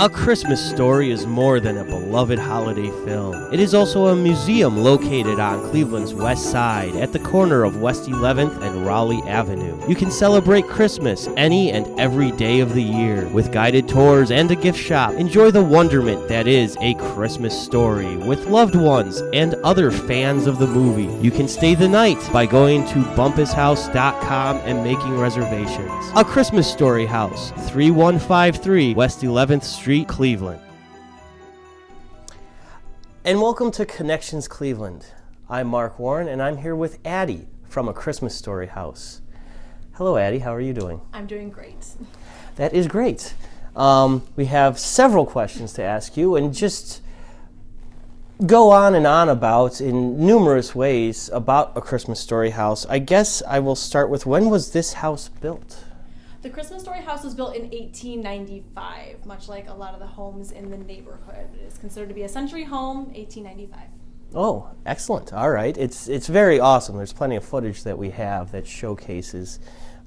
A Christmas Story is more than a beloved holiday film. It is also a museum located on Cleveland's west side at the corner of West 11th and Raleigh Avenue. You can celebrate Christmas any and every day of the year with guided tours and a gift shop. Enjoy the wonderment that is A Christmas Story with loved ones and other fans of the movie. You can stay the night by going to bumpushouse.com and making reservations. A Christmas Story House, 3153 West 11th Street, Cleveland. And welcome to Connections Cleveland. I'm Mark Warren, and I'm here with Addie from A Christmas Story House. Hello, Addie. How are you doing? I'm doing great. That is great. We have several questions to ask you, and just go on and on about, in numerous ways, about A Christmas Story House. I guess I will start with, when was this house built? The Christmas Story House was built in 1895, much like a lot of the homes in the neighborhood. It is considered to be a century home, 1895. Oh, excellent. All right. It's very awesome. There's plenty of footage that we have that showcases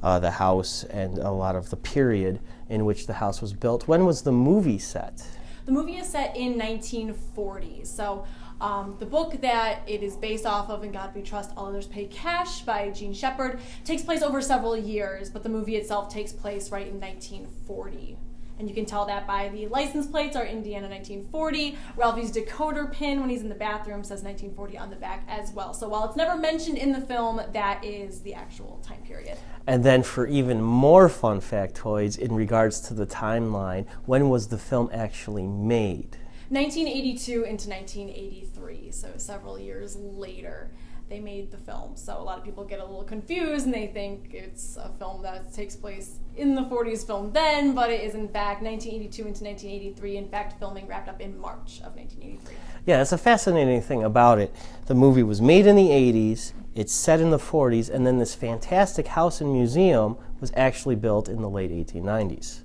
the house and a lot of the period in which the house was built. When was the movie set? The movie is set in 1940. So the book that it is based off of, In God We Trust, All Others Pay Cash, by Gene Shepard, takes place over several years, but the movie itself takes place right in 1940. And you can tell that by the license plates are Indiana 1940. Ralphie's decoder pin when he's in the bathroom says 1940 on the back as well. So while it's never mentioned in the film, that is the actual time period. And then for even more fun factoids in regards to the timeline, when was the film actually made? 1982 into 1983, so several years later they made the film. So a lot of people get a little confused and they think it's a film that takes place in the 40s filmed then, but it is in fact 1982 into 1983. In fact, filming wrapped up in March of 1983. Yeah, that's a fascinating thing about it. The movie was made in the 80s, it's set in the 40s, and then this fantastic house and museum was actually built in the late 1890s.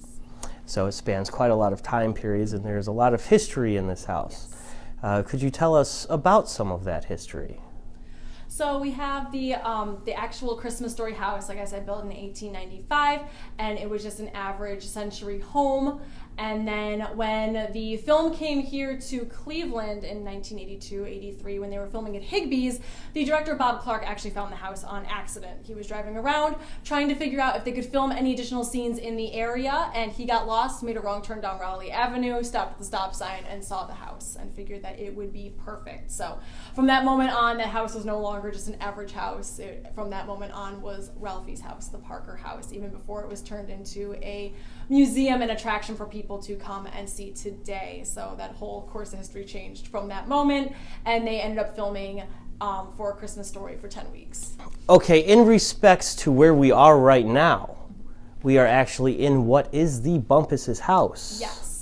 So it spans quite a lot of time periods, and there's a lot of history in this house. Yes. Could you tell us about some of that history? So we have the actual Christmas Story house, like I said, built in 1895, and it was just an average century home. And then when the film came here to Cleveland in 1982-83, when they were filming at Higbee's, the director Bob Clark actually found the house on accident. He was driving around trying to figure out if they could film any additional scenes in the area, and he got lost, made a wrong turn down Raleigh Avenue, stopped at the stop sign, and saw the house, and figured that it would be perfect. So from that moment on, the house was no longer just an average house. From that moment on was Ralphie's house, the Parker house, even before it was turned into a museum and attraction for people to come and see today. So that whole course of history changed from that moment, and they ended up filming for A Christmas Story for 10 weeks. Okay, in respects to where we are right now, we are actually in what is the Bumpus's house. Yes.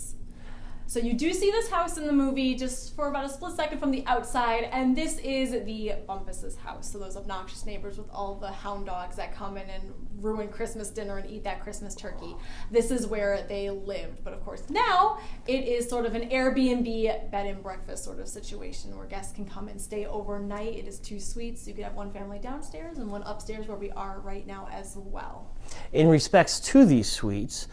So you do see this house in the movie just for about a split second from the outside, and this is the Bumpus's house. So those obnoxious neighbors with all the hound dogs that come in and ruin Christmas dinner and eat that Christmas turkey. This is where they lived. But of course now it is sort of an Airbnb bed and breakfast sort of situation where guests can come and stay overnight. It is 2 suites. You could have one family downstairs and one upstairs where we are right now as well. In respects to these suites,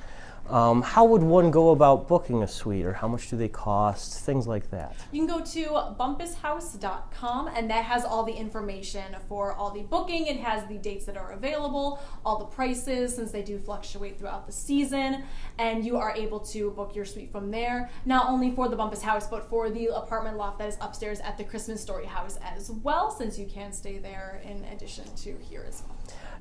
how would one go about booking a suite, or how much do they cost, things like that? You can go to bumpushouse.com, and that has all the information for all the booking. It has the dates that are available, all the prices, since they do fluctuate throughout the season, and you are able to book your suite from there, not only for the Bumpus house, but for the apartment loft that is upstairs at the Christmas Story house as well, since you can stay there in addition to here as well.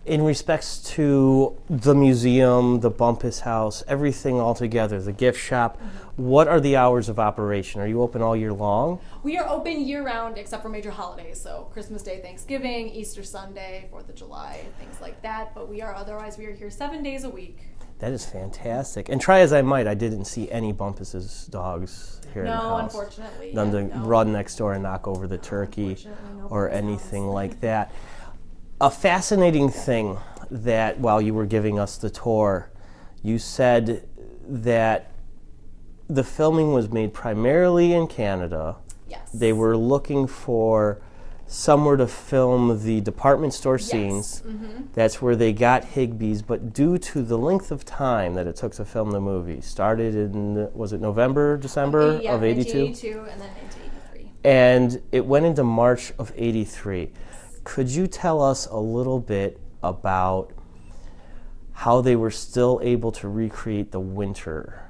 In respects to the museum, the Bumpus house, everything all together, the gift shop, what are the hours of operation? Are you open all year long? We are open year-round except for major holidays, so Christmas Day, Thanksgiving, Easter Sunday, 4th of July, things like that. But we are here 7 days a week. That is fantastic. And try as I might, I didn't see any Bumpus's dogs here in the house. No, unfortunately. None to no. run next door and knock over the turkey No or anything like that. A fascinating thing that while you were giving us the tour, you said that the filming was made primarily in Canada. Yes. They were looking for somewhere to film the department store Yes. scenes. That's where they got Higbee's, but due to the length of time that it took to film the movie, started in, was it November, December Yeah, of 82? 1982 and then into 83. And it went into March of 83. Could you tell us a little bit about how they were still able to recreate the winter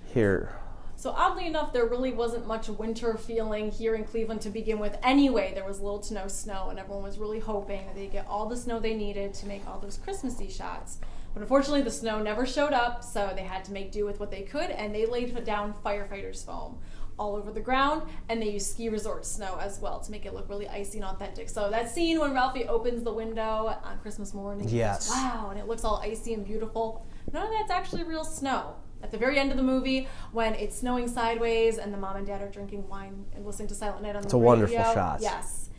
here? So oddly enough, there really wasn't much winter feeling here in Cleveland to begin with anyway. There was little to no snow, and everyone was really hoping that they'd get all the snow they needed to make all those Christmassy shots. But unfortunately, the snow never showed up, so they had to make do with what they could, and they laid down firefighters' foam all over the ground, and they used ski resort snow as well to make it look really icy and authentic. So that scene when Ralphie opens the window on Christmas morning, Yes. goes, wow, and it looks all icy and beautiful. None of that's actually real snow. At the very end of the movie, when it's snowing sideways and the mom and dad are drinking wine and listening to Silent Night on the radio. It's a wonderful shot. Yes.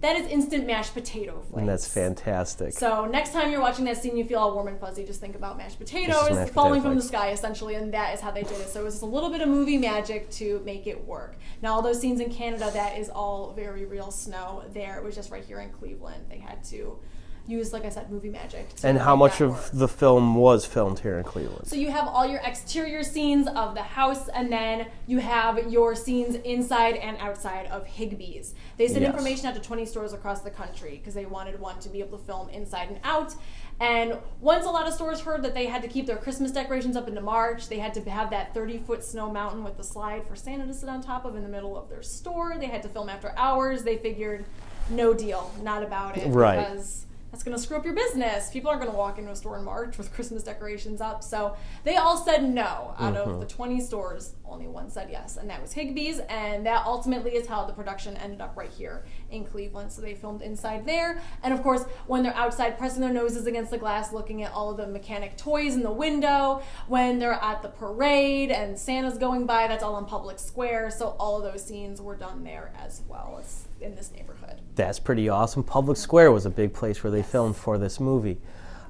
That is instant mashed potato flakes. And that's fantastic. So next time you're watching that scene, you feel all warm and fuzzy, just think about mashed potatoes This is mashed falling potato from the flakes. sky, essentially, and that is how they did it. So it was just a little bit of movie magic to make it work. Now, all those scenes in Canada, that is all very real snow there. It was just right here in Cleveland. They had to use, like I said, movie magic to And how make much that of work. the film was filmed here in Cleveland? So you have all your exterior scenes of the house, and then you have your scenes inside and outside of Higbee's. They sent Yes. information out to 20 stores across the country because they wanted one to be able to film inside and out. And once a lot of stores heard that they had to keep their Christmas decorations up into March, they had to have that 30-foot snow mountain with the slide for Santa to sit on top of in the middle of their store. They had to film after hours. They figured, no deal, not about it. Right. Because that's going to screw up your business. People aren't going to walk into a store in March with Christmas decorations up. So they all said no. Out of the 20 stores, only one said yes, and that was Higbee's. And that ultimately is how the production ended up right here in Cleveland. So they filmed inside there. And of course, when they're outside pressing their noses against the glass, looking at all of the mechanic toys in the window, when they're at the parade and Santa's going by, that's all on public square. So all of those scenes were done there as well as in this neighborhood. That's pretty awesome. Public Square was a big place where they filmed for this movie.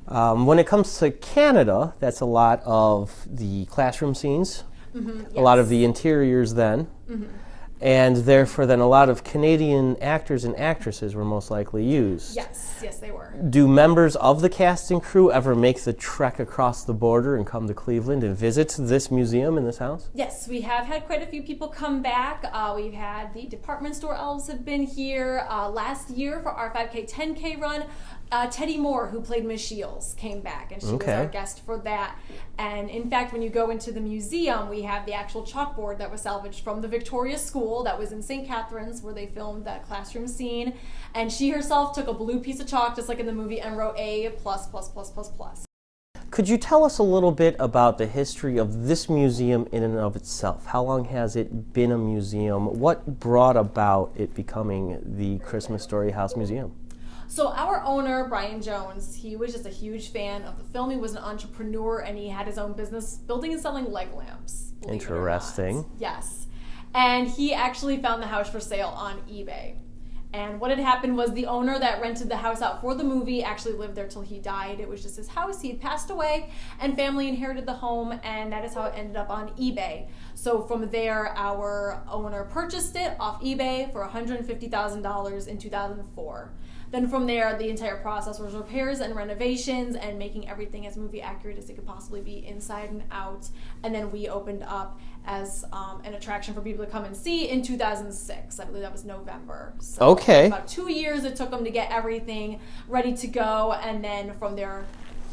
When it comes to Canada, that's a lot of the classroom scenes, a lot of the interiors then, and therefore then a lot of Canadian actors and actresses were most likely used. Yes, they were. Do members of the cast and crew ever make the trek across the border and come to Cleveland and visit this museum and this house? Yes, we have had quite a few people come back. We've had the department store elves have been here. Last year for our 5K, 10K run, Teddy Moore, who played Miss Shields, came back, and she was our guest for that. And in fact, when you go into the museum, we have the actual chalkboard that was salvaged from the Victoria School that was in St. Catharines, where they filmed that classroom scene. And she herself took a blue piece of chalk, just like in the movie, and wrote A+++++. Could you tell us a little bit about the history of this museum in and of itself? How long has it been a museum? What brought about it becoming the Christmas Story House Museum? So our owner, Brian Jones, he was just a huge fan of the film. He was an entrepreneur, and he had his own business building and selling leg lamps. believe it or not. Interesting. Yes. And he actually found the house for sale on eBay. And what had happened was the owner that rented the house out for the movie actually lived there till he died. It was just his house. He had passed away, and family inherited the home, and that is how it ended up on eBay. So from there, our owner purchased it off eBay for $150,000 in 2004. Then from there, the entire process was repairs and renovations and making everything as movie accurate as it could possibly be inside and out. And then we opened up as an attraction for people to come and see in 2006. I believe that was November. So Okay. about 2 years it took them to get everything ready to go, and then from there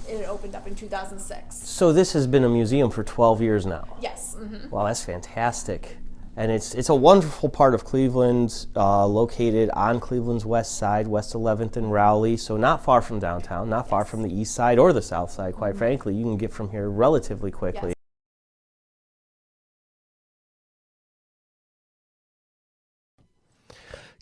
it opened up in 2006. So this has been a museum for 12 years now. Yes. Mm-hmm. Wow, that's fantastic. And it's a wonderful part of Cleveland, located on Cleveland's west side, West 11th and Rowley, so not far from downtown, not far from the east side or the south side, quite frankly. You can get from here relatively quickly. Yes.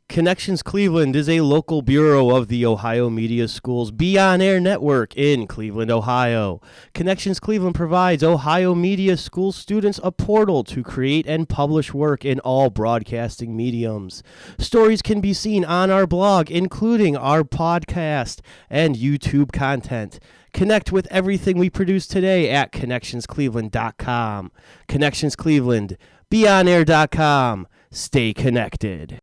Connections Cleveland is a local bureau of the Ohio Media School's Be On Air network in Cleveland, Ohio. Connections Cleveland provides Ohio Media School students a portal to create and publish work in all broadcasting mediums. Stories can be seen on our blog, including our podcast and YouTube content. Connect with everything we produce today at connectionscleveland.com. Connections Cleveland, beonair.com. Stay connected.